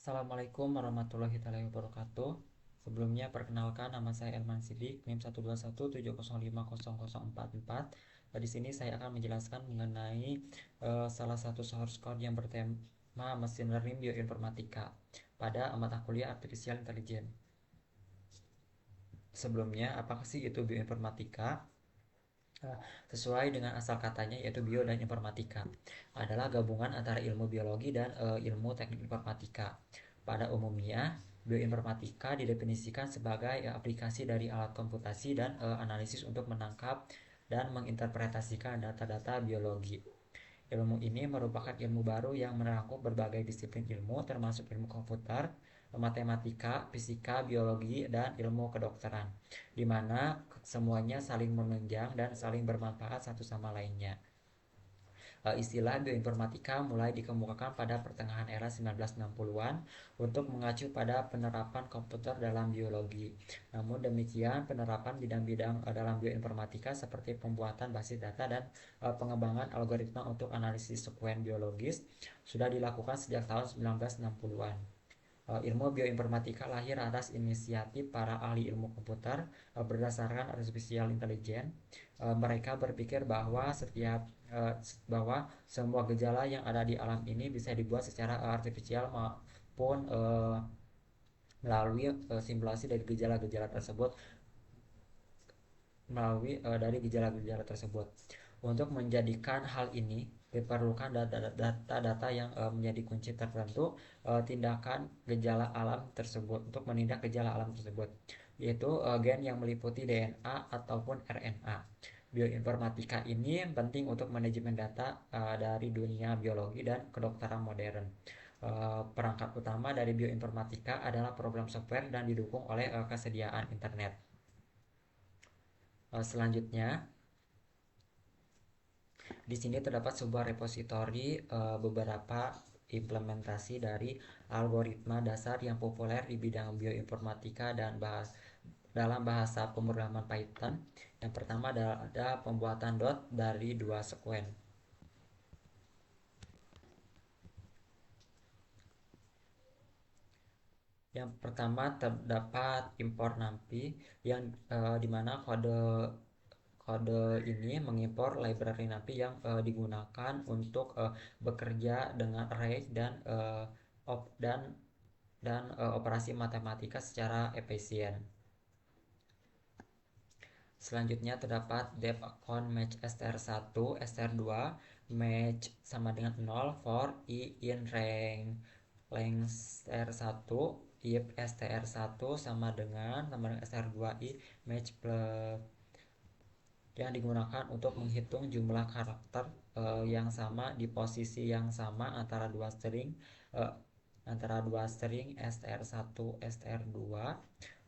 Assalamualaikum warahmatullahi wabarakatuh. Sebelumnya perkenalkan, nama saya Elman Sidik, NIM 12170500044. Di sini saya akan menjelaskan mengenai salah satu source code yang bertema Machine Learning Bioinformatika pada mata kuliah Artificial Intelligence. Sebelumnya, apakah sih itu bioinformatika? Sesuai dengan asal katanya, yaitu bio dan informatika adalah gabungan antara ilmu biologi dan ilmu teknik informatika. Pada umumnya, bioinformatika didefinisikan sebagai aplikasi dari alat komputasi dan analisis untuk menangkap dan menginterpretasikan data-data biologi. Ilmu ini merupakan ilmu baru yang merangkum berbagai disiplin ilmu, termasuk ilmu komputer, matematika, fisika, biologi, dan ilmu kedokteran, di mana semuanya saling menunjang dan saling bermanfaat satu sama lainnya. Istilah bioinformatika mulai dikemukakan pada pertengahan era 1960-an untuk mengacu pada penerapan komputer dalam biologi. Namun demikian, penerapan bidang-bidang dalam bioinformatika seperti pembuatan basis data dan pengembangan algoritma untuk analisis sekuen biologis sudah dilakukan sejak tahun 1960-an. Ilmu bioinformatika lahir atas inisiatif para ahli ilmu komputer berdasarkan artificial intelligence. Mereka berpikir bahwa semua gejala yang ada di alam ini bisa dibuat secara artifisial maupun melalui simulasi dari gejala-gejala tersebut Untuk menjadikan hal ini diperlukan data-data yang menjadi kunci tertentu tindakan gejala alam tersebut untuk menindak gejala alam tersebut, yaitu gen yang meliputi DNA ataupun RNA. Bioinformatika ini penting untuk manajemen data dari dunia biologi dan kedokteran modern. Perangkat utama dari bioinformatika adalah program software dan didukung oleh kesediaan internet. Selanjutnya, di sini terdapat sebuah repositori beberapa implementasi dari algoritma dasar yang populer di bidang bioinformatika dan dalam bahasa pemrograman Python. Yang pertama ada pembuatan dot dari dua sekuen. Yang pertama terdapat import numpy yang dimana kode ini mengimpor library NumPy yang digunakan untuk bekerja dengan array dan operasi matematika secara efisien. Selanjutnya terdapat def account match str1, str2 match sama dengan 0 for I in rank str1 if str1 sama dengan str2 I match plus, yang digunakan untuk menghitung jumlah karakter yang sama di posisi yang sama antara dua string str1 str2.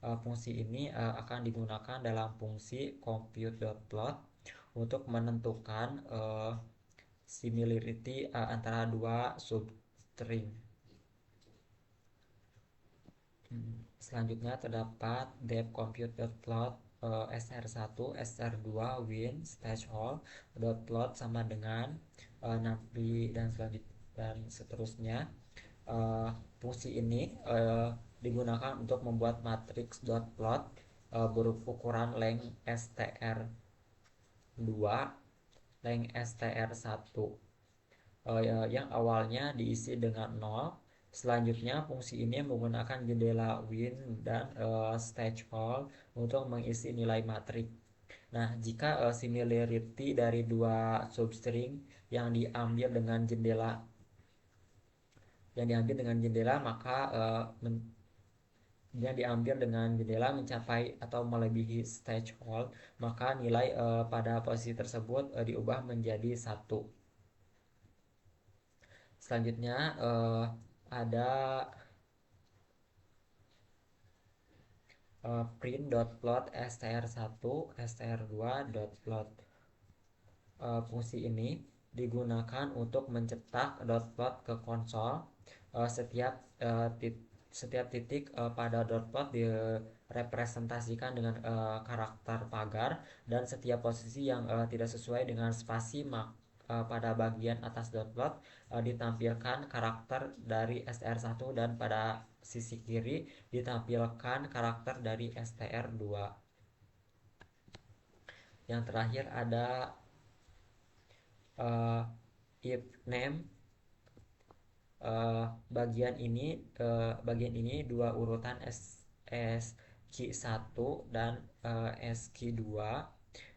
Fungsi ini akan digunakan dalam fungsi compute.plot untuk menentukan similarity antara dua substring. Selanjutnya terdapat def compute.plot str1 str2 win stage hole dot plot sama dengan numpy dan seterusnya. Fungsi ini digunakan untuk membuat matriks dot plot berukuran length str2 length str1 yang awalnya diisi dengan 0. Selanjutnya fungsi ini menggunakan jendela win dan stage hole untuk mengisi nilai matrik. Nah, jika similarity dari dua substring yang diambil dengan jendela maka yang diambil dengan jendela mencapai atau melebihi stage hole, maka nilai pada posisi tersebut diubah menjadi 1. Selanjutnya ada print.plot str1 str2.plot. Fungsi ini digunakan untuk mencetak dot plot ke konsol. Setiap titik pada dot plot direpresentasikan dengan karakter pagar, dan setiap posisi yang tidak sesuai dengan spasi pada bagian atas dot plot ditampilkan karakter dari str1 dan pada sisi kiri ditampilkan karakter dari str2. Yang terakhir ada if name. uh, bagian ini dua urutan SQ1 dan SQ2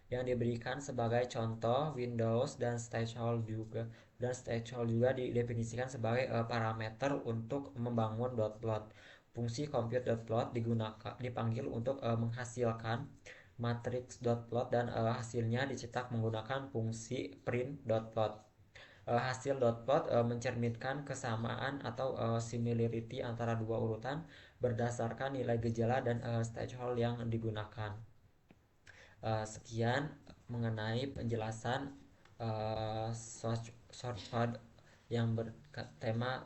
yang diberikan sebagai contoh Windows dan stage juga didefinisikan sebagai parameter untuk membangun dot plot. Fungsi compute dot plot dipanggil untuk menghasilkan matriks dot plot dan hasilnya dicetak menggunakan fungsi print dot plot. Hasil dot plot mencerminkan kesamaan atau similarity antara dua urutan berdasarkan nilai gejala dan threshold yang digunakan. Sekian mengenai penjelasan short code yang bertema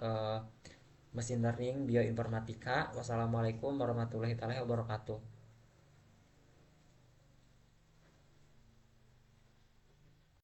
mesin learning bioinformatika. Wassalamualaikum warahmatullahi wabarakatuh.